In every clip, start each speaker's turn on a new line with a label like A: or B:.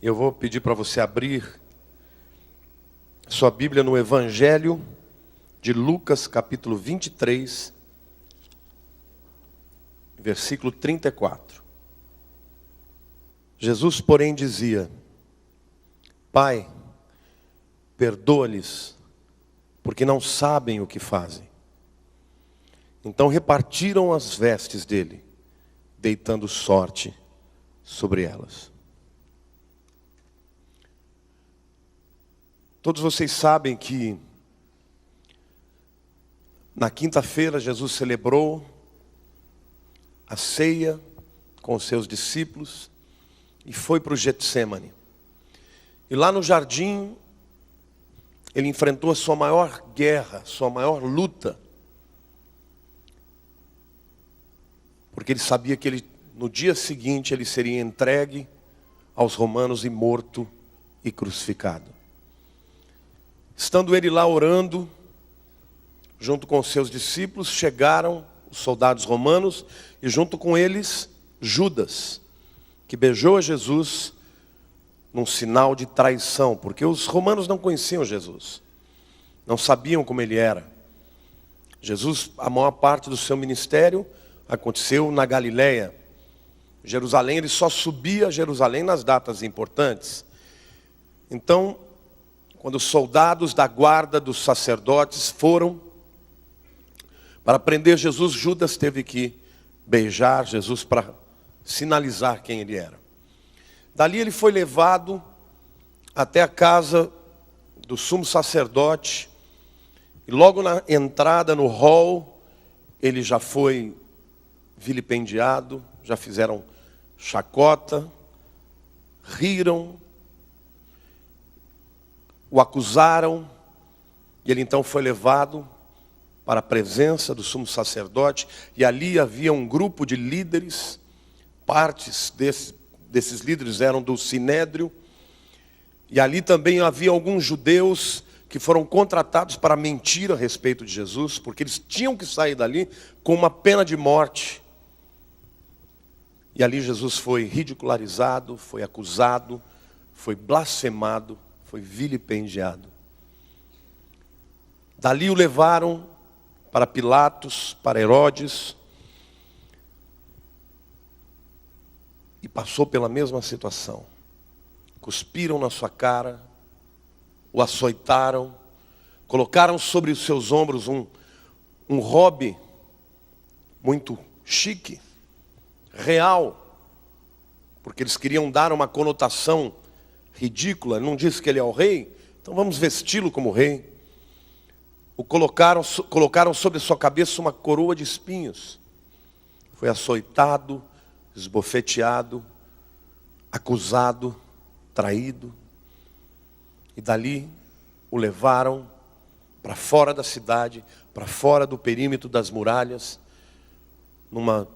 A: Eu vou pedir para você abrir sua Bíblia no Evangelho de Lucas, capítulo 23, versículo 34. Jesus, porém, dizia: Pai, perdoa-lhes, porque não sabem o que fazem. Então repartiram as vestes dele, deitando sorte sobre elas. Todos vocês sabem que na quinta-feira Jesus celebrou a ceia com os seus discípulos e foi para o Getsêmani. E lá no jardim, ele enfrentou a sua maior guerra, sua maior luta. Porque ele sabia que no dia seguinte ele seria entregue aos romanos e morto e crucificado. Estando ele lá orando, junto com os seus discípulos, chegaram os soldados romanos e junto com eles Judas, que beijou a Jesus num sinal de traição, porque os romanos não conheciam Jesus, não sabiam como ele era. Jesus, a maior parte do seu ministério aconteceu na Galileia. Jerusalém, ele só subia a Jerusalém nas datas importantes. Então, quando os soldados da guarda dos sacerdotes foram para prender Jesus, Judas teve que beijar Jesus para sinalizar quem ele era. Dali ele foi levado até a casa do sumo sacerdote, e logo na entrada no hall, ele já foi vilipendiado, já fizeram chacota, riram, o acusaram, e ele então foi levado para a presença do sumo sacerdote, e ali havia um grupo de líderes, partes desses líderes eram do Sinédrio, e ali também havia alguns judeus que foram contratados para mentir a respeito de Jesus, porque eles tinham que sair dali com uma pena de morte. E ali Jesus foi ridicularizado, foi acusado, foi blasfemado, foi vilipendiado. Dali o levaram para Pilatos, para Herodes, e passou pela mesma situação. Cuspiram na sua cara, o açoitaram, colocaram sobre os seus ombros um robe muito chique, real, porque eles queriam dar uma conotação ridícula. Não disse que ele é o rei, então vamos vesti-lo como rei. O colocaram sobre sua cabeça uma coroa de espinhos. Foi açoitado, esbofeteado, acusado, traído. E dali o levaram para fora da cidade, para fora do perímetro das muralhas, numa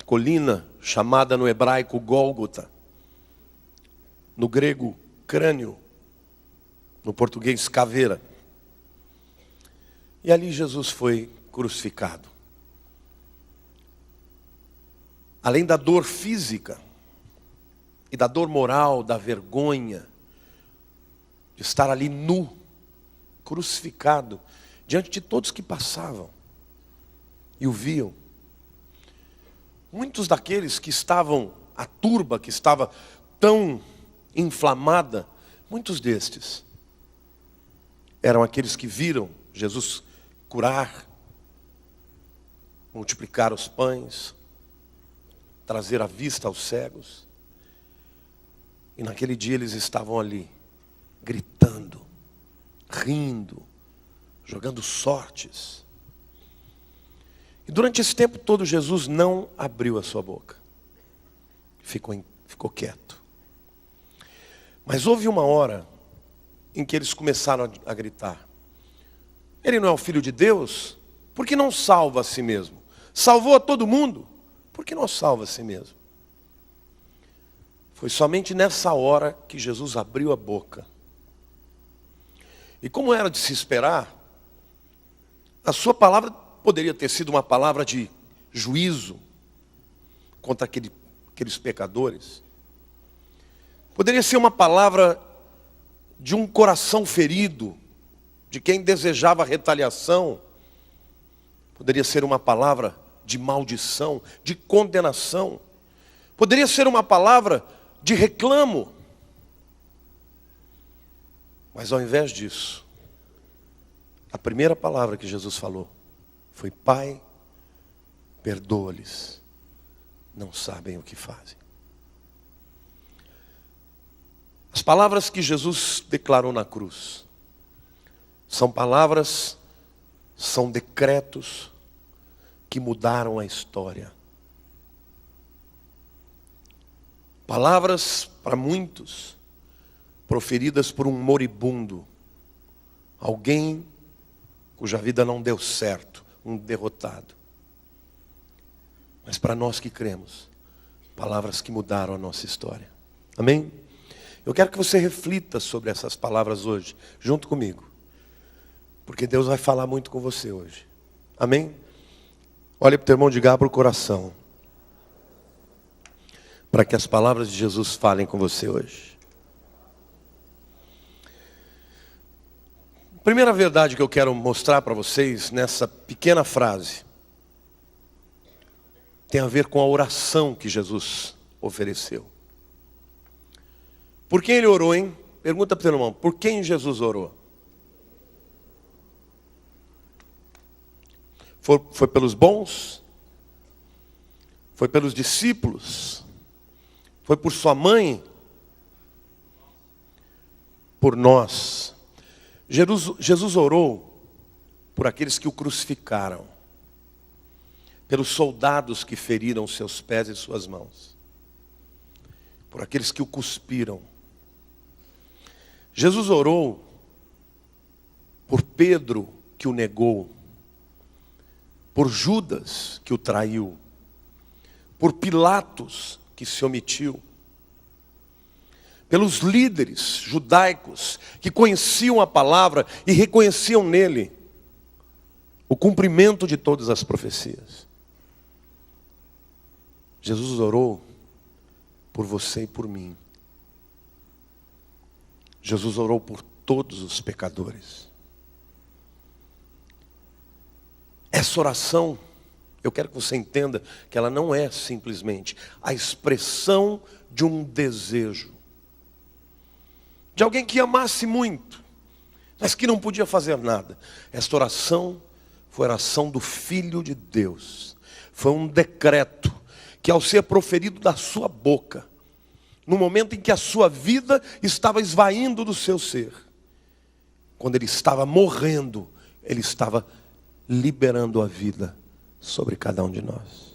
A: colina chamada no hebraico Gólgota, no grego crânio, no português caveira. E ali Jesus foi crucificado. Além da dor física e da dor moral, da vergonha de estar ali nu, crucificado, diante de todos que passavam e o viam. Muitos daqueles que estavam, a turba que estava tão inflamada, muitos destes eram aqueles que viram Jesus curar, multiplicar os pães, trazer a vista aos cegos. E naquele dia eles estavam ali, gritando, rindo, jogando sortes. E durante esse tempo todo Jesus não abriu a sua boca. Ficou quieto. Mas houve uma hora em que eles começaram a gritar: Ele não é o Filho de Deus? Por que não salva a si mesmo? Salvou a todo mundo, por que não salva a si mesmo? Foi somente nessa hora que Jesus abriu a boca. E como era de se esperar, a sua palavra poderia ter sido uma palavra de juízo contra aqueles pecadores. Poderia ser uma palavra de um coração ferido, de quem desejava retaliação. Poderia ser uma palavra de maldição, de condenação. Poderia ser uma palavra de reclamo. Mas ao invés disso, a primeira palavra que Jesus falou foi: Pai, perdoa-lhes, não sabem o que fazem. As palavras que Jesus declarou na cruz são palavras, são decretos que mudaram a história. Palavras para muitos proferidas por um moribundo, alguém cuja vida não deu certo, um derrotado. Mas para nós que cremos, palavras que mudaram a nossa história. Amém? Eu quero que você reflita sobre essas palavras hoje, junto comigo. Porque Deus vai falar muito com você hoje. Amém? Olha para o teu irmão, diga: abra o coração, para que as palavras de Jesus falem com você hoje. A primeira verdade que eu quero mostrar para vocês nessa pequena frase tem a ver com a oração que Jesus ofereceu. Por quem ele orou, hein? Pergunta para o teu irmão: por quem Jesus orou? Foi pelos bons? Foi pelos discípulos? Foi por sua mãe? Por nós. Jesus orou por aqueles que o crucificaram, pelos soldados que feriram seus pés e suas mãos, por aqueles que o cuspiram. Jesus orou por Pedro, que o negou, por Judas, que o traiu, por Pilatos, que se omitiu, pelos líderes judaicos que conheciam a palavra e reconheciam nele o cumprimento de todas as profecias. Jesus orou por você e por mim. Jesus orou por todos os pecadores. Essa oração, eu quero que você entenda que ela não é simplesmente a expressão de um desejo, de alguém que amasse muito, mas que não podia fazer nada. Esta oração foi a oração do Filho de Deus. Foi um decreto que, ao ser proferido da sua boca, no momento em que a sua vida estava esvaindo do seu ser, quando ele estava morrendo, ele estava liberando a vida sobre cada um de nós.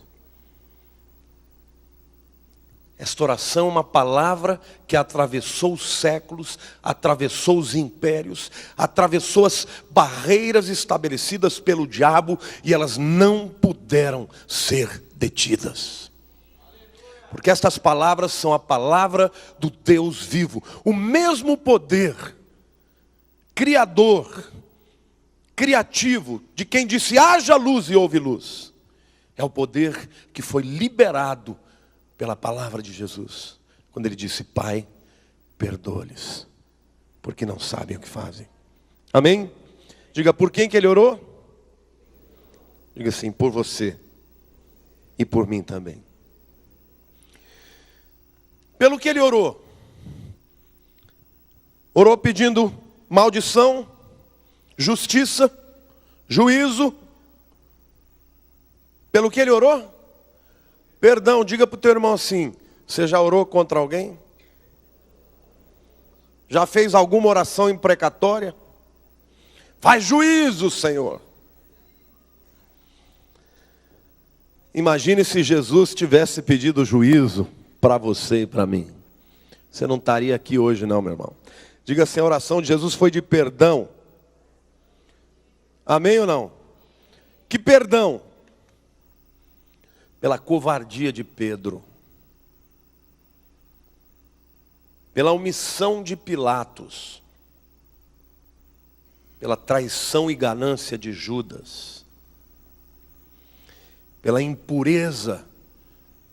A: Esta oração é uma palavra que atravessou os séculos, atravessou os impérios, atravessou as barreiras estabelecidas pelo diabo, e elas não puderam ser detidas. Porque estas palavras são a palavra do Deus vivo. O mesmo poder criador, criativo, de quem disse: haja luz e houve luz, é o poder que foi liberado pela palavra de Jesus, quando ele disse: Pai, perdoa-lhes, porque não sabem o que fazem. Amém? Diga: por quem que ele orou? Diga assim: por você e por mim também. Pelo que ele orou? Orou pedindo maldição, justiça, juízo. Pelo que ele orou? Perdão. Diga para o teu irmão assim: você já orou contra alguém? Já fez alguma oração imprecatória? Faz juízo, Senhor. Imagine se Jesus tivesse pedido juízo para você e para mim. Você não estaria aqui hoje não, meu irmão. Diga assim: a oração de Jesus foi de perdão. Amém ou não? Que perdão? Pela covardia de Pedro, pela omissão de Pilatos, pela traição e ganância de Judas, pela impureza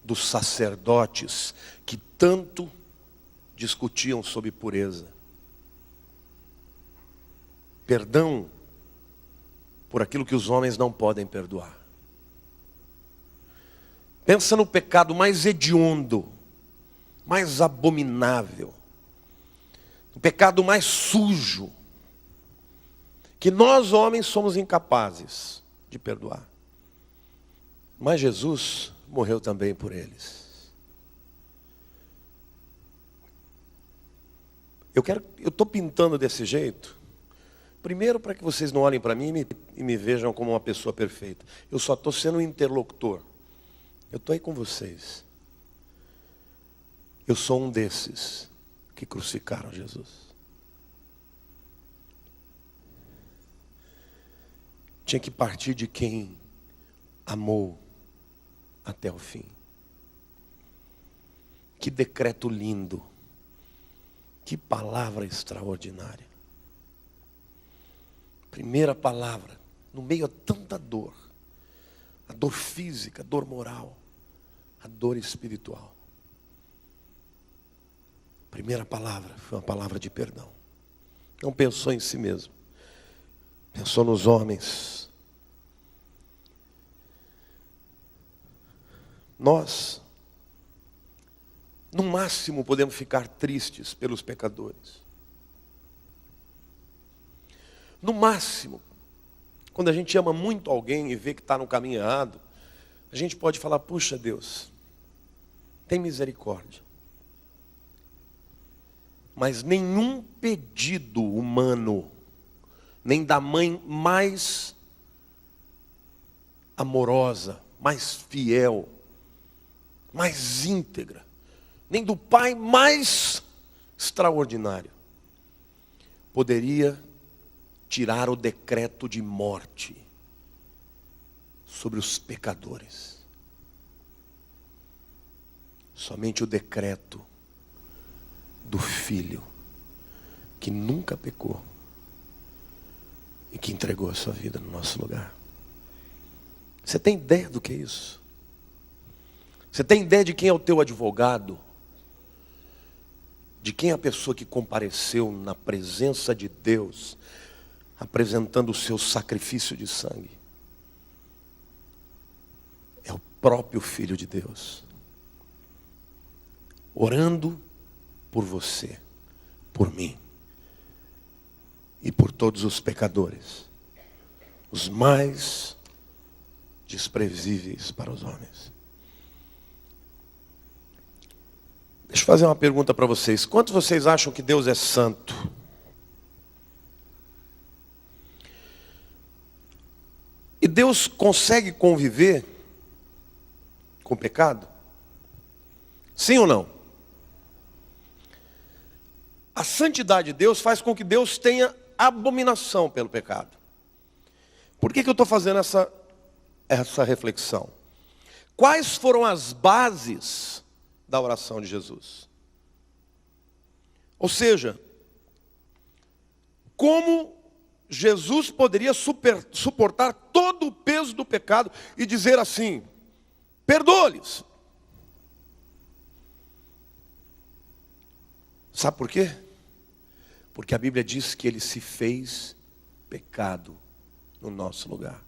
A: dos sacerdotes que tanto discutiam sobre pureza. Perdão por aquilo que os homens não podem perdoar. Pensa no pecado mais hediondo, mais abominável, no pecado mais sujo, que nós homens somos incapazes de perdoar. Mas Jesus morreu também por eles. Eu estou pintando desse jeito, primeiro para que vocês não olhem para mim e me vejam como uma pessoa perfeita. Eu só estou sendo um interlocutor. Eu estou aí com vocês. Eu sou um desses que crucificaram Jesus. Tinha que partir de quem amou até o fim. Que decreto lindo. Que palavra extraordinária. Primeira palavra, no meio a tanta dor. A dor física, a dor moral, a dor espiritual. Primeira palavra foi uma palavra de perdão. Não pensou em si mesmo. Pensou nos homens. Nós, no máximo, podemos ficar tristes pelos pecadores. No máximo, quando a gente ama muito alguém e vê que está no caminho errado, a gente pode falar, puxa Deus, tem misericórdia. Mas nenhum pedido humano, nem da mãe mais amorosa, mais fiel, mais íntegra, nem do pai mais extraordinário, poderia tirar o decreto de morte sobre os pecadores. Somente o decreto do Filho, que nunca pecou e que entregou a sua vida no nosso lugar. Você tem ideia do que é isso? Você tem ideia de quem é o teu advogado? De quem é a pessoa que compareceu na presença de Deus, apresentando o seu sacrifício de sangue? É o próprio Filho de Deus, orando por você, por mim e por todos os pecadores, os mais desprezíveis para os homens. Deixa eu fazer uma pergunta para vocês. Quantos vocês acham que Deus é santo? E Deus consegue conviver com o pecado? Sim ou não? A santidade de Deus faz com que Deus tenha abominação pelo pecado. Por que eu estou fazendo essa reflexão? Quais foram as bases da oração de Jesus? Ou seja, como Jesus poderia suportar todo o peso do pecado e dizer assim, perdoa-lhes. Sabe por quê? Porque a Bíblia diz que ele se fez pecado no nosso lugar.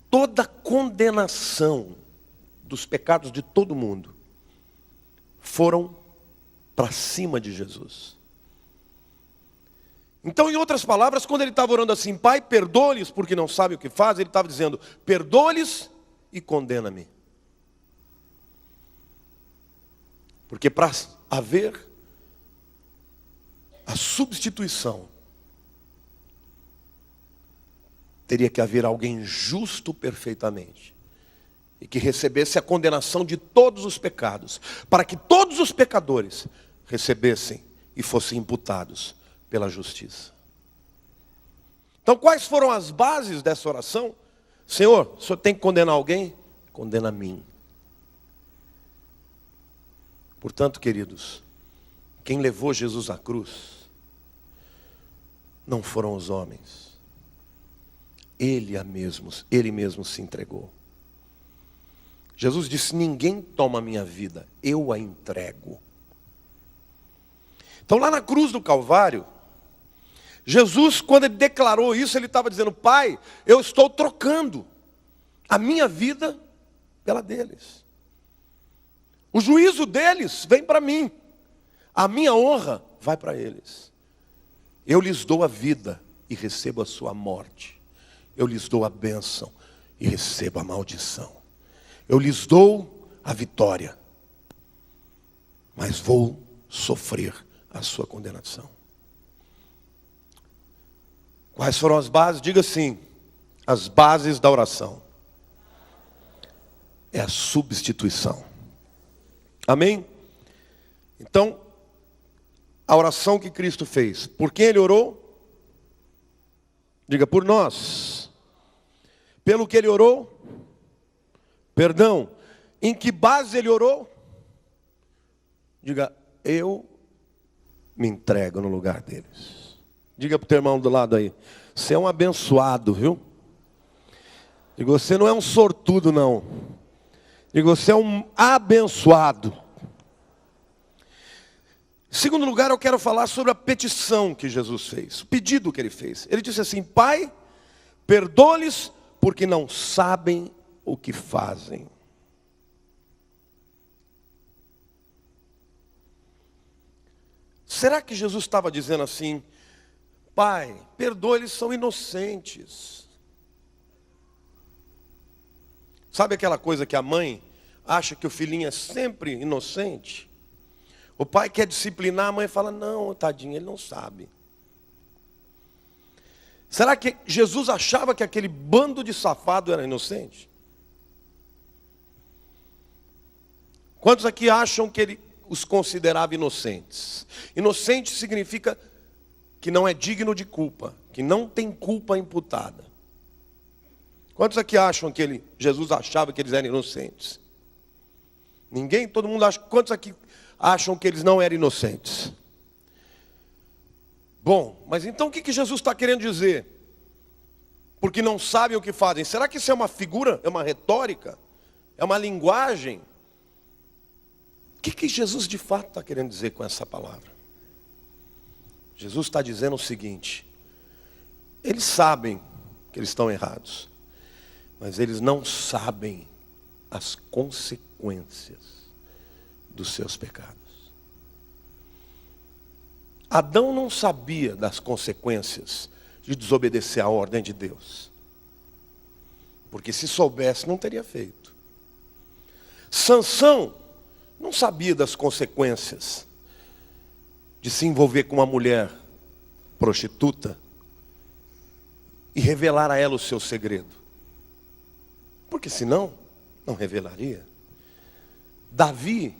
A: Toda condenação dos pecados de todo mundo foram para cima de Jesus. Então, em outras palavras, quando ele estava orando assim, Pai, perdoa-lhes porque não sabem o que fazem, ele estava dizendo, perdoa-lhes e condena-me. Porque para haver a substituição, teria que haver alguém justo perfeitamente, e que recebesse a condenação de todos os pecados, para que todos os pecadores recebessem e fossem imputados pela justiça. Então, quais foram as bases dessa oração? Senhor, o Senhor tem que condenar alguém? Condena a mim. Portanto, queridos, quem levou Jesus à cruz não foram os homens. Ele mesmo se entregou. Jesus disse, ninguém toma a minha vida, eu a entrego. Então lá na cruz do Calvário, Jesus, quando ele declarou isso, ele estava dizendo: Pai, eu estou trocando a minha vida pela deles. O juízo deles vem para mim, a minha honra vai para eles. Eu lhes dou a vida e recebo a sua morte. Eu lhes dou a bênção e recebo a maldição. Eu lhes dou a vitória, mas vou sofrer a sua condenação. Quais foram as bases? Diga assim: as bases da oração é a substituição. Amém? Então, a oração que Cristo fez, por quem Ele orou? Diga: por nós. Pelo que Ele orou? Perdão. Em que base Ele orou? Diga: eu me entrego no lugar deles. Diga para o teu irmão do lado aí: você é um abençoado, viu? Diga: você não é um sortudo, não. Diga: você é um abençoado. Em segundo lugar, eu quero falar sobre a petição que Jesus fez, o pedido que Ele fez. Ele disse assim: Pai, perdoa-lhes porque não sabem o que fazem. Será que Jesus estava dizendo assim: Pai, perdoa, eles são inocentes? Sabe aquela coisa que a mãe acha que o filhinho é sempre inocente? O pai quer disciplinar, a mãe fala: não, tadinho, ele não sabe. Será que Jesus achava que aquele bando de safado era inocente? Quantos aqui acham que ele os considerava inocentes? Inocente significa que não é digno de culpa, que não tem culpa imputada. Quantos aqui acham que Jesus achava que eles eram inocentes? Ninguém? Todo mundo acha. Quantos aqui acham que eles não eram inocentes? Bom, mas então o que Jesus está querendo dizer? Porque não sabem o que fazem. Será que isso é uma figura? É uma retórica? É uma linguagem? O que Jesus de fato está querendo dizer com essa palavra? Jesus está dizendo o seguinte: eles sabem que eles estão errados, mas eles não sabem as consequências dos seus pecados. Adão não sabia das consequências de desobedecer à ordem de Deus, porque se soubesse não teria feito. Sansão não sabia das consequências de se envolver com uma mulher prostituta e revelar a ela o seu segredo, porque senão não revelaria. Davi,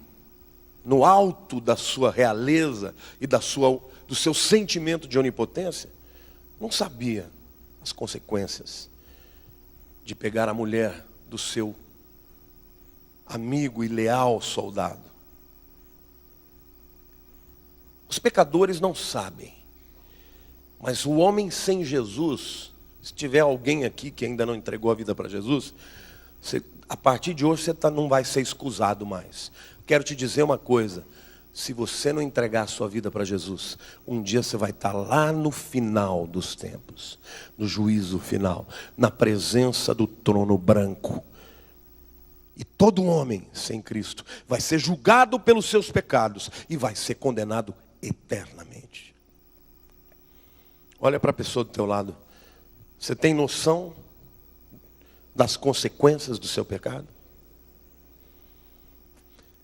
A: no alto da sua realeza e do seu sentimento de onipotência, não sabia as consequências de pegar a mulher do seu amigo e leal soldado. Os pecadores não sabem, mas o homem sem Jesus, se tiver alguém aqui que ainda não entregou a vida para Jesus, a partir de hoje você não vai ser escusado mais. Quero te dizer uma coisa: se você não entregar a sua vida para Jesus, um dia você vai estar lá no final dos tempos, no juízo final, na presença do trono branco. E todo homem sem Cristo vai ser julgado pelos seus pecados e vai ser condenado eternamente. Olha para a pessoa do teu lado: você tem noção das consequências do seu pecado?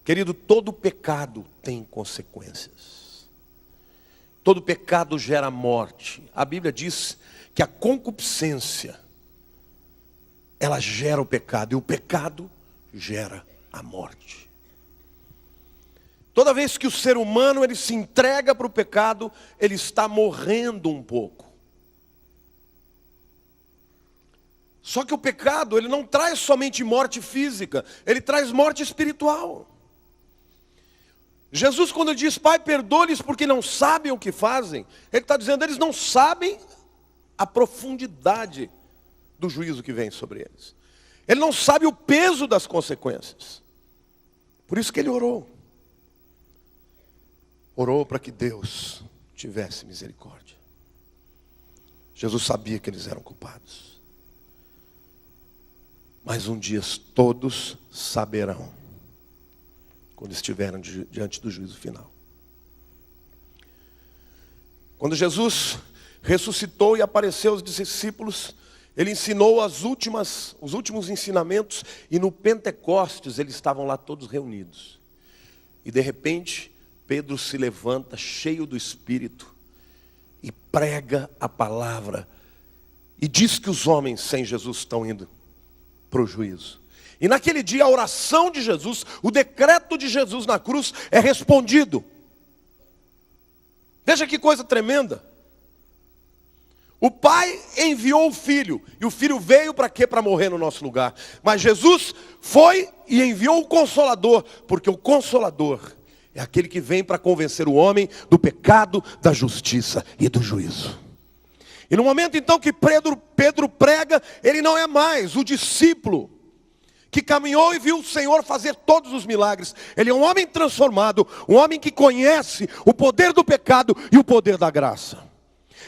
A: Querido, todo pecado tem consequências. Todo pecado gera morte. A Bíblia diz que a concupiscência, ela gera o pecado, e o pecado gera a morte. Toda vez que o ser humano ele se entrega para o pecado, ele está morrendo um pouco. Só que o pecado, ele não traz somente morte física, ele traz morte espiritual. Jesus, quando ele diz: Pai, perdoa-lhes porque não sabem o que fazem, ele está dizendo: eles não sabem a profundidade do juízo que vem sobre eles. Ele não sabe o peso das consequências. Por isso que ele orou. orou para que Deus tivesse misericórdia. Jesus sabia que eles eram culpados. Mas um dia todos saberão, quando estiverem diante do juízo final. Quando Jesus ressuscitou e apareceu aos discípulos, ele ensinou os últimos ensinamentos, e no Pentecostes eles estavam lá todos reunidos. E de repente, Pedro se levanta cheio do Espírito e prega a palavra. E diz que os homens sem Jesus estão indo para o juízo. E naquele dia a oração de Jesus, o decreto de Jesus na cruz é respondido. Veja que coisa tremenda. O Pai enviou o Filho, e o Filho veio para quê? Para morrer no nosso lugar. Mas Jesus foi e enviou o Consolador, porque o Consolador é aquele que vem para convencer o homem do pecado, da justiça e do juízo. E no momento então que Pedro prega, ele não é mais o discípulo que caminhou e viu o Senhor fazer todos os milagres. Ele é um homem transformado, um homem que conhece o poder do pecado e o poder da graça.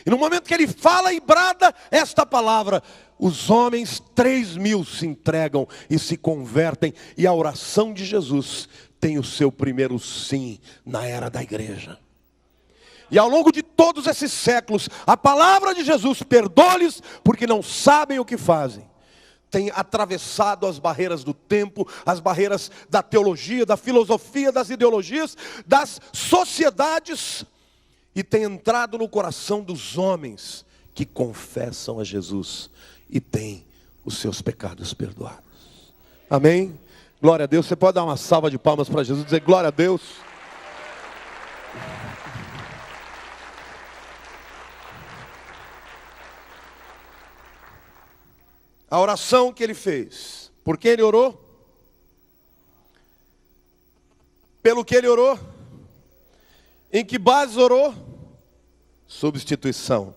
A: E no momento que ele fala e brada esta palavra, os homens 3.000 se entregam e se convertem. E a oração de Jesus tem o seu primeiro sim na era da igreja. E ao longo de todos esses séculos, a palavra de Jesus, perdoa-lhes porque não sabem o que fazem, tem atravessado as barreiras do tempo, as barreiras da teologia, da filosofia, das ideologias, das sociedades, e tem entrado no coração dos homens que confessam a Jesus e têm os seus pecados perdoados. Amém? Glória a Deus. Você pode dar uma salva de palmas para Jesus e dizer glória a Deus. A oração que ele fez, por que ele orou? Pelo que ele orou? Em que base orou? Substituição.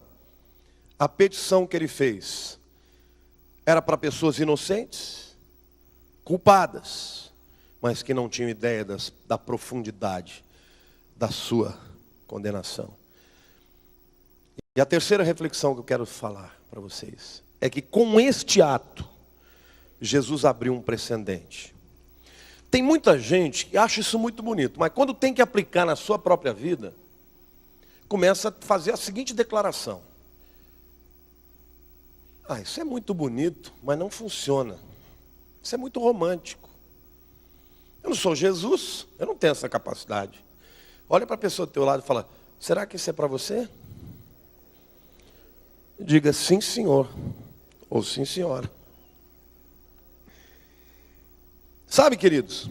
A: A petição que ele fez era para pessoas inocentes, culpadas, mas que não tinham ideia da profundidade da sua condenação. E a terceira reflexão que eu quero falar para vocês é que com este ato, Jesus abriu um precedente. Tem muita gente que acha isso muito bonito, mas quando tem que aplicar na sua própria vida, começa a fazer a seguinte declaração: isso é muito bonito, mas não funciona. Isso é muito romântico. Eu não sou Jesus, eu não tenho essa capacidade. Olha para a pessoa do teu lado e fala: será que isso é para você? Diga sim, senhor, ou sim, senhora. Sabe, queridos,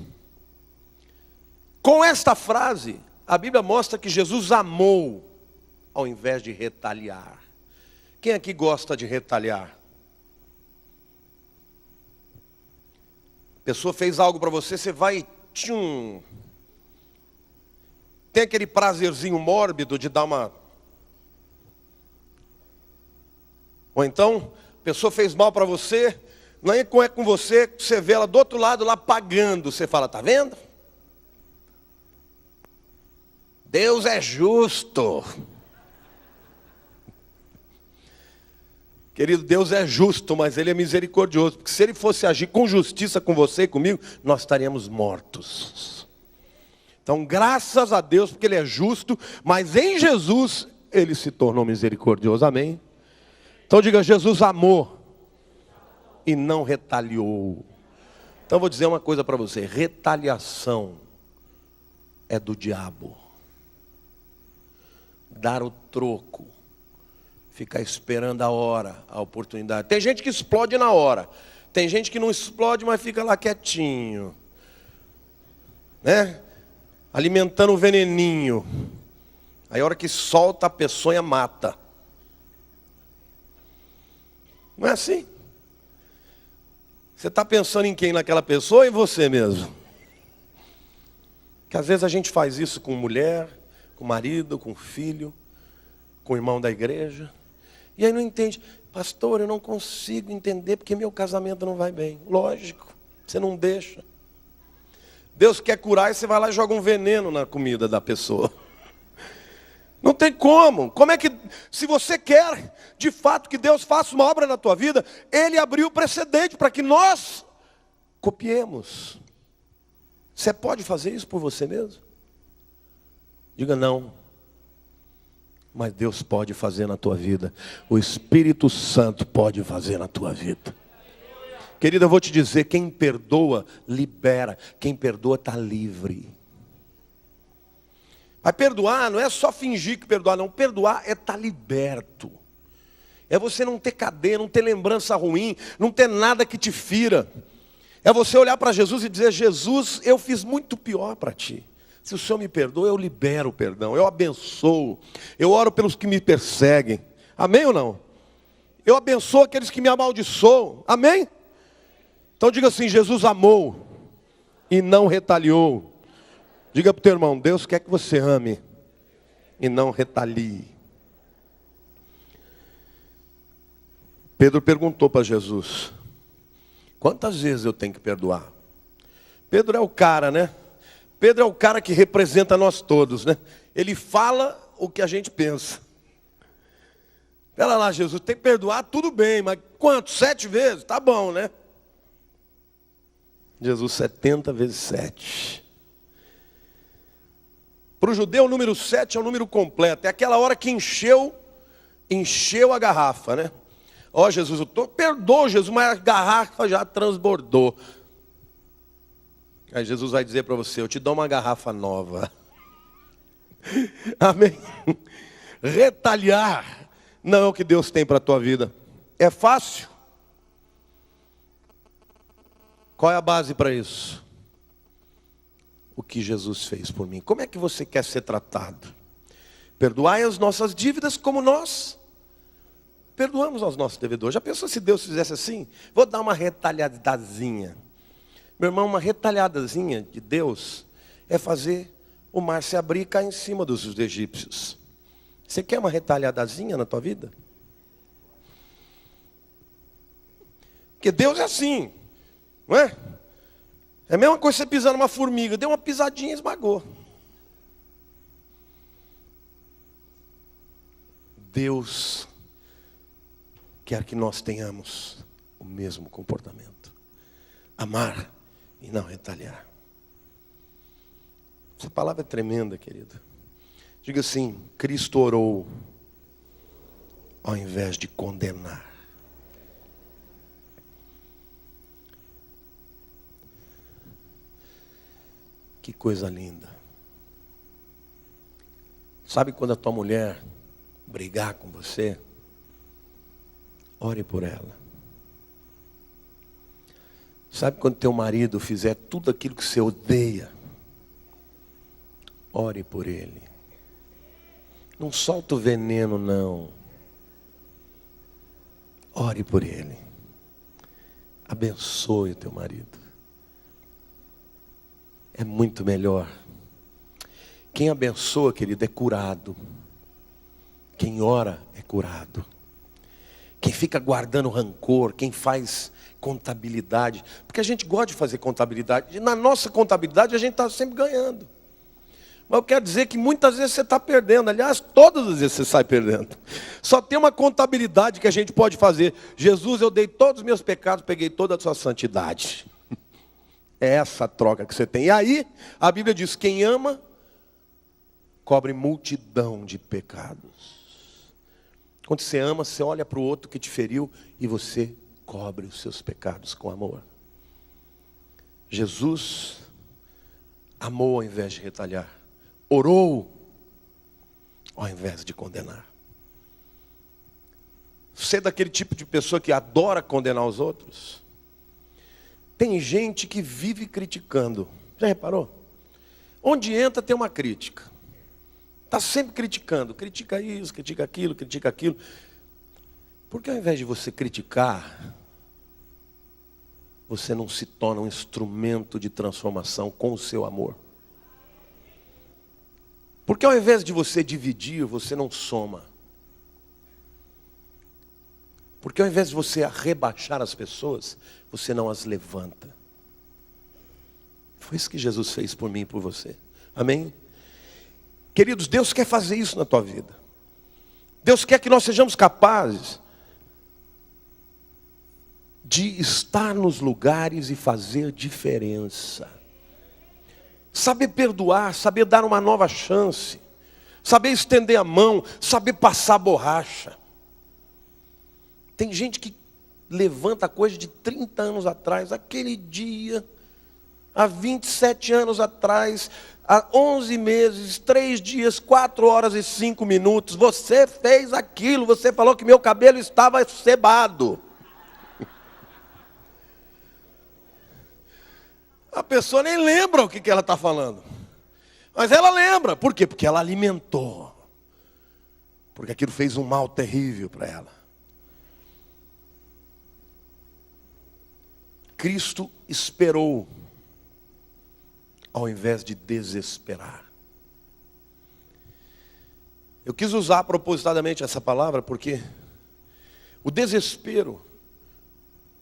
A: com esta frase, a Bíblia mostra que Jesus amou ao invés de retaliar. Quem aqui gosta de retaliar? A pessoa fez algo para você, você vai e tchum. Tem aquele prazerzinho mórbido de dar uma... Ou então, a pessoa fez mal para você, não é com você, você vê ela do outro lado lá pagando. Você fala: tá vendo? Deus é justo. Querido, Deus é justo, mas Ele é misericordioso. Porque se Ele fosse agir com justiça com você e comigo, nós estaríamos mortos. Então, graças a Deus, porque Ele é justo, mas em Jesus Ele se tornou misericordioso. Amém? Então diga: Jesus amou e não retaliou. Então vou dizer uma coisa para você: retaliação é do diabo. Dar o troco, ficar esperando a hora, a oportunidade. Tem gente que explode na hora, tem gente que não explode, mas fica lá quietinho, né? Alimentando o veneninho. Aí a hora que solta, a peçonha mata. Não é assim? Você está pensando em quem naquela pessoa ou em você mesmo? Que às vezes a gente faz isso com mulher, com marido, com filho, com irmão da igreja. E aí não entende: pastor, eu não consigo entender porque meu casamento não vai bem. Lógico, você não deixa. Deus quer curar e você vai lá e joga um veneno na comida da pessoa. tem como. Como é que, se você quer de fato que Deus faça uma obra na tua vida, Ele abriu o precedente para que nós copiemos. Você pode fazer isso por você mesmo? Diga não. Mas Deus pode fazer na tua vida. O Espírito Santo pode fazer na tua vida. Querida, eu vou te dizer, quem perdoa, libera. Quem perdoa está livre. Mas perdoar não é só fingir que perdoar, não. Perdoar é estar liberto. É você não ter cadeia, não ter lembrança ruim, não ter nada que te fira. É você olhar para Jesus e dizer, Jesus, eu fiz muito pior para ti. Se o Senhor me perdoa, eu libero o perdão, eu abençoo. Eu oro pelos que me perseguem. Amém ou não? Eu abençoo aqueles que me amaldiçoam. Amém? Então diga assim, Jesus amou e não retaliou. Diga para o teu irmão, Deus quer que você ame e não retalie. Pedro perguntou para Jesus, quantas vezes eu tenho que perdoar? Pedro é o cara, né? Pedro é o cara que representa nós todos, né? Ele fala o que a gente pensa. Pera lá, Jesus, tem que perdoar, tudo bem, mas quanto? 7 vezes? Tá bom, né? Jesus, 70 vezes 7. Para o judeu, o número 7 é o número completo. É aquela hora que encheu a garrafa, né? Ó, Jesus, perdoa, Jesus, mas a garrafa já transbordou. Aí Jesus vai dizer para você, eu te dou uma garrafa nova. Amém? Retaliar não é o que Deus tem para a tua vida. É fácil? Qual é a base para isso? O que Jesus fez por mim. Como é que você quer ser tratado? Perdoai as nossas dívidas como nós perdoamos aos nossos devedores. Já pensou se Deus fizesse assim? Vou dar uma retalhadazinha. Meu irmão, uma retalhadazinha de Deus é fazer o mar se abrir e cair em cima dos egípcios. Você quer uma retalhadazinha na tua vida? Porque Deus é assim, não é? É a mesma coisa que você pisar numa formiga, deu uma pisadinha e esmagou. Deus quer que nós tenhamos o mesmo comportamento. Amar e não retaliar. Essa palavra é tremenda, querido. Diga assim, Cristo orou ao invés de condenar. Que coisa linda. Sabe quando a tua mulher brigar com você? Ore por ela. Sabe quando teu marido fizer tudo aquilo que você odeia? Ore por ele. Não solta o veneno, não. Ore por ele. Abençoe o teu marido. É muito melhor. Quem abençoa, querido, é curado. Quem ora é curado. Quem fica guardando rancor, quem faz contabilidade, porque a gente gosta de fazer contabilidade, na nossa contabilidade a gente está sempre ganhando. Mas eu quero dizer que muitas vezes você está perdendo, aliás, todas as vezes você sai perdendo. Só tem uma contabilidade que a gente pode fazer. Jesus, eu dei todos os meus pecados, peguei toda a sua santidade. É essa a troca que você tem. E aí, a Bíblia diz, quem ama, cobre multidão de pecados. Quando você ama, você olha para o outro que te feriu e você cobre os seus pecados com amor. Jesus amou ao invés de retaliar. Orou ao invés de condenar. Você é daquele tipo de pessoa que adora condenar os outros? Tem gente que vive criticando. Já reparou? Onde entra tem uma crítica. Está sempre criticando. Critica isso, critica aquilo, critica aquilo. Porque ao invés de você criticar, você não se torna um instrumento de transformação com o seu amor. Porque ao invés de você dividir, você não soma. Porque ao invés de você rebaixar as pessoas, você não as levanta. Foi isso que Jesus fez por mim e por você. Amém? Queridos, Deus quer fazer isso na tua vida. Deus quer que nós sejamos capazes de estar nos lugares e fazer diferença. Saber perdoar, saber dar uma nova chance, saber estender a mão, saber passar borracha. Tem gente que levanta coisa de 30 anos atrás, aquele dia, há 27 anos atrás, há 11 meses, 3 dias, 4 horas e 5 minutos, você fez aquilo, você falou que meu cabelo estava cebado. A pessoa nem lembra o que ela está falando. Mas ela lembra. Por quê? Porque ela alimentou. Porque aquilo fez um mal terrível para ela. Cristo esperou, ao invés de desesperar. Eu quis usar propositadamente essa palavra porque o desespero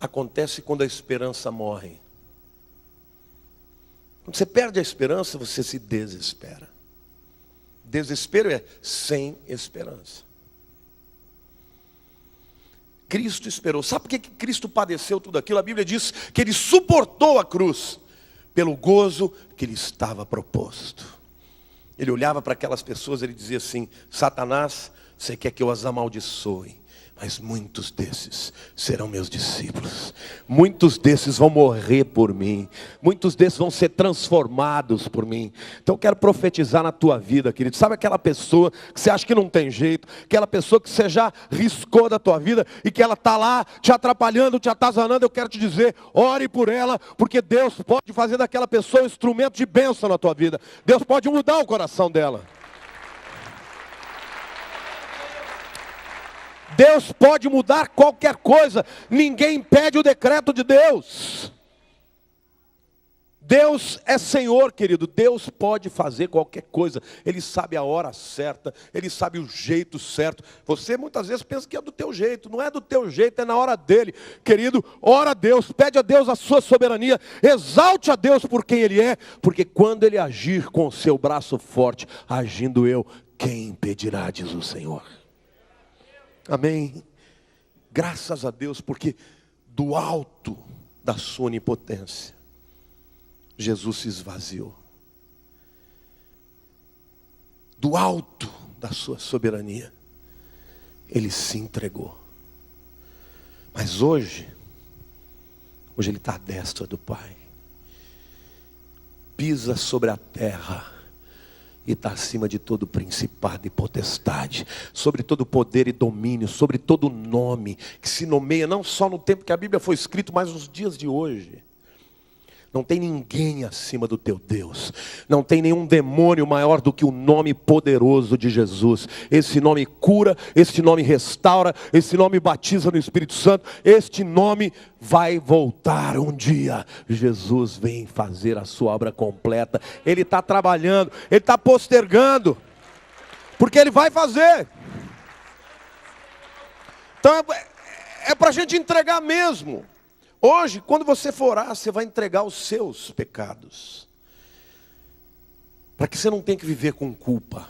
A: acontece quando a esperança morre. Quando você perde a esperança, você se desespera. Desespero é sem esperança. Cristo esperou. Sabe por que Cristo padeceu tudo aquilo? A Bíblia diz que Ele suportou a cruz pelo gozo que lhe estava proposto. Ele olhava para aquelas pessoas e ele dizia assim: Satanás, você quer que eu as amaldiçoe? Mas muitos desses serão meus discípulos. Muitos desses vão morrer por mim. Muitos desses vão ser transformados por mim. Então eu quero profetizar na tua vida, querido. Sabe aquela pessoa que você acha que não tem jeito? Aquela pessoa que você já riscou da tua vida e que ela está lá te atrapalhando, te atazanando. Eu quero te dizer, ore por ela, porque Deus pode fazer daquela pessoa um instrumento de bênção na tua vida. Deus pode mudar o coração dela. Deus pode mudar qualquer coisa. Ninguém impede o decreto de Deus. Deus é Senhor, querido. Deus pode fazer qualquer coisa. Ele sabe a hora certa. Ele sabe o jeito certo. Você muitas vezes pensa que é do teu jeito. Não é do teu jeito, é na hora dele. Querido, ora a Deus. Pede a Deus a sua soberania. Exalte a Deus por quem Ele é. Porque quando Ele agir com o seu braço forte, agindo eu, quem impedirá, diz o Senhor. Amém. Graças a Deus, porque do alto da sua onipotência, Jesus se esvaziou. Do alto da sua soberania, Ele se entregou. Mas hoje Ele está à destra do Pai. Pisa sobre a terra. E está acima de todo principado e potestade, sobre todo poder e domínio, sobre todo nome que se nomeia, não só no tempo que a Bíblia foi escrita, mas nos dias de hoje. Não tem ninguém acima do teu Deus. Não tem nenhum demônio maior do que o nome poderoso de Jesus. Esse nome cura, esse nome restaura, esse nome batiza no Espírito Santo. Este nome vai voltar um dia. Jesus vem fazer a sua obra completa. Ele está trabalhando, Ele está postergando, porque Ele vai fazer. Então é para a gente entregar mesmo. Hoje, quando você for orar, você vai entregar os seus pecados. Para que você não tenha que viver com culpa.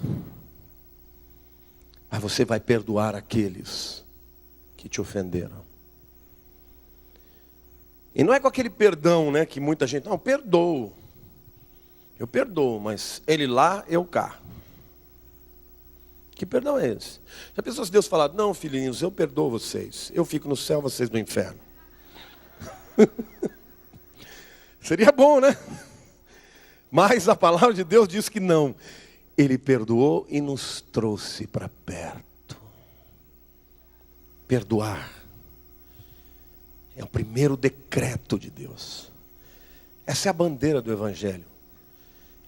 A: Mas você vai perdoar aqueles que te ofenderam. E não é com aquele perdão, né, que muita gente, não, perdoo. Eu perdoo, mas ele lá, eu cá. Que perdão é esse? Já pensou se Deus falar, não, filhinhos, eu perdoo vocês. Eu fico no céu, vocês no inferno. Seria bom, né? Mas a palavra de Deus diz que não. Ele perdoou e nos trouxe para perto. Perdoar é o primeiro decreto de Deus. Essa é a bandeira do Evangelho.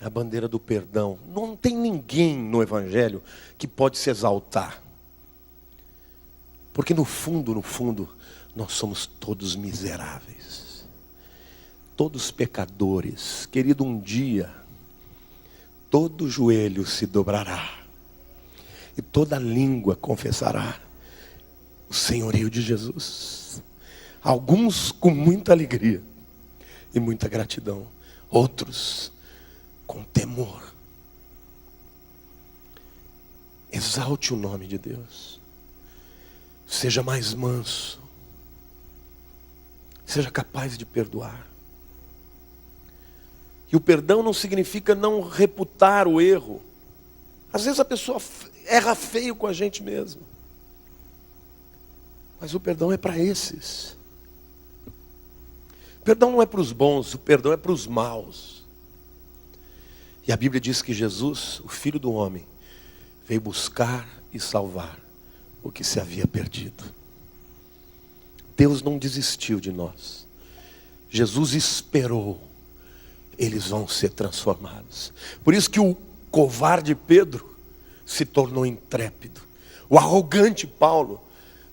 A: É a bandeira do perdão. Não tem ninguém no Evangelho que pode se exaltar. Porque no fundo, nós somos todos miseráveis, todos pecadores. Querido, um dia, todo joelho se dobrará, e toda língua confessará o senhorio de Jesus. Alguns com muita alegria e muita gratidão, outros com temor. Exalte o nome de Deus. Seja mais manso. Seja capaz de perdoar. E o perdão não significa não reputar o erro. Às vezes a pessoa erra feio com a gente mesmo. Mas o perdão é para esses. O perdão não é para os bons, o perdão é para os maus. E a Bíblia diz que Jesus, o Filho do Homem, veio buscar e salvar o que se havia perdido. Deus não desistiu de nós. Jesus esperou. Eles vão ser transformados. Por isso que o covarde Pedro se tornou intrépido. O arrogante Paulo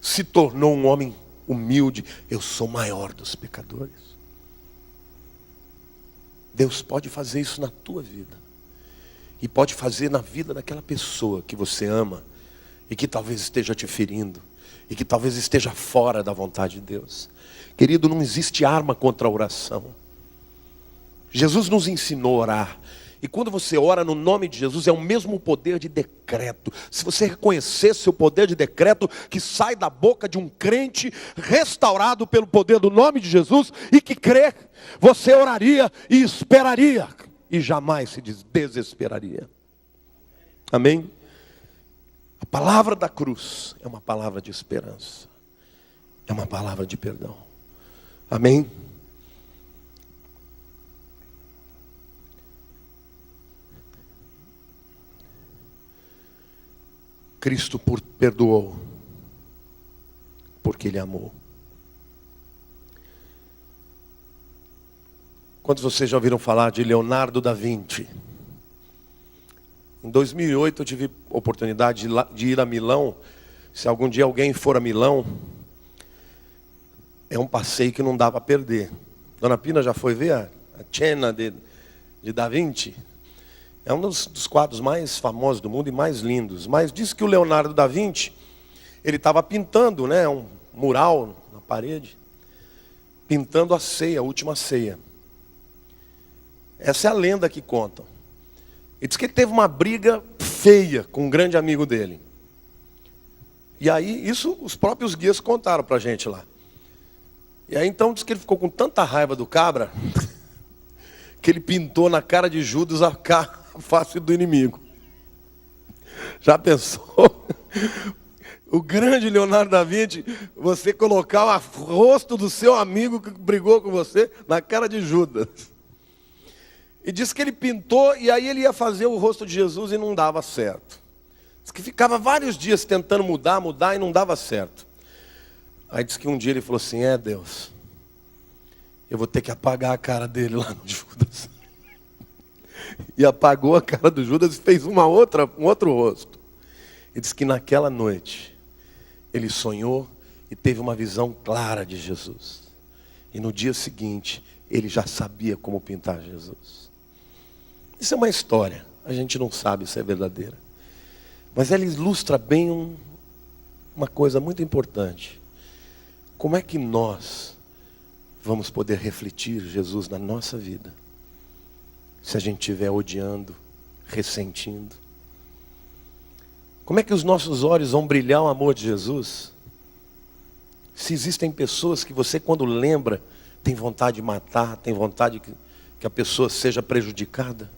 A: se tornou um homem humilde. Eu sou o maior dos pecadores. Deus pode fazer isso na tua vida. E pode fazer na vida daquela pessoa que você ama. E que talvez esteja te ferindo. E que talvez esteja fora da vontade de Deus. Querido, não existe arma contra a oração. Jesus nos ensinou a orar. E quando você ora no nome de Jesus, é o mesmo poder de decreto. Se você reconhecesse o poder de decreto que sai da boca de um crente restaurado pelo poder do nome de Jesus e que crê, você oraria e esperaria e jamais se desesperaria. Amém? A palavra da cruz é uma palavra de esperança. É uma palavra de perdão. Amém? Cristo perdoou, porque Ele amou. Quantos de vocês já ouviram falar de Leonardo da Vinci? Em 2008 eu tive oportunidade de ir a Milão. Se algum dia alguém for a Milão, é um passeio que não dá para perder. Dona Pina já foi ver a Cena de Da Vinci? É um dos quadros mais famosos do mundo e mais lindos. Mas diz que o Leonardo da Vinci, ele estava pintando, né, um mural na parede, pintando a ceia, a última ceia. Essa é a lenda que conta. E diz que ele teve uma briga feia com um grande amigo dele. E aí, isso os próprios guias contaram para a gente lá. E aí então diz que ele ficou com tanta raiva do cabra, que ele pintou na cara de Judas a face do inimigo. Já pensou? O grande Leonardo da Vinci, você colocar o rosto do seu amigo que brigou com você na cara de Judas. E diz que ele pintou e aí ele ia fazer o rosto de Jesus e não dava certo. Diz que ficava vários dias tentando mudar e não dava certo. Aí diz que um dia ele falou assim, Deus, eu vou ter que apagar a cara dele lá no Judas. E apagou a cara do Judas e fez um outro rosto. E diz que naquela noite, ele sonhou e teve uma visão clara de Jesus. E no dia seguinte, ele já sabia como pintar Jesus. Isso é uma história, a gente não sabe se é verdadeira. Mas ela ilustra bem uma coisa muito importante. Como é que nós vamos poder refletir Jesus na nossa vida? Se a gente estiver odiando, ressentindo. Como é que os nossos olhos vão brilhar o amor de Jesus? Se existem pessoas que você, quando lembra, tem vontade de matar, tem vontade que a pessoa seja prejudicada.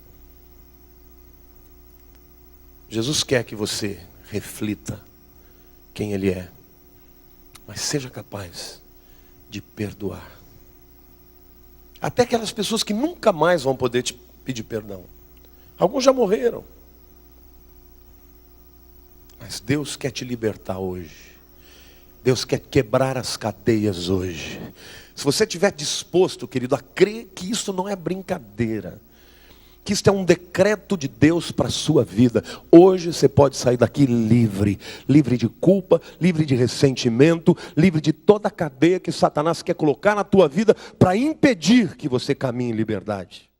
A: Jesus quer que você reflita quem Ele é, mas seja capaz de perdoar. Até aquelas pessoas que nunca mais vão poder te pedir perdão. Alguns já morreram. Mas Deus quer te libertar hoje. Deus quer quebrar as cadeias hoje. Se você estiver disposto, querido, a crer que isso não é brincadeira, que isso é um decreto de Deus para a sua vida, hoje você pode sair daqui livre. Livre de culpa, livre de ressentimento, livre de toda a cadeia que Satanás quer colocar na tua vida para impedir que você caminhe em liberdade.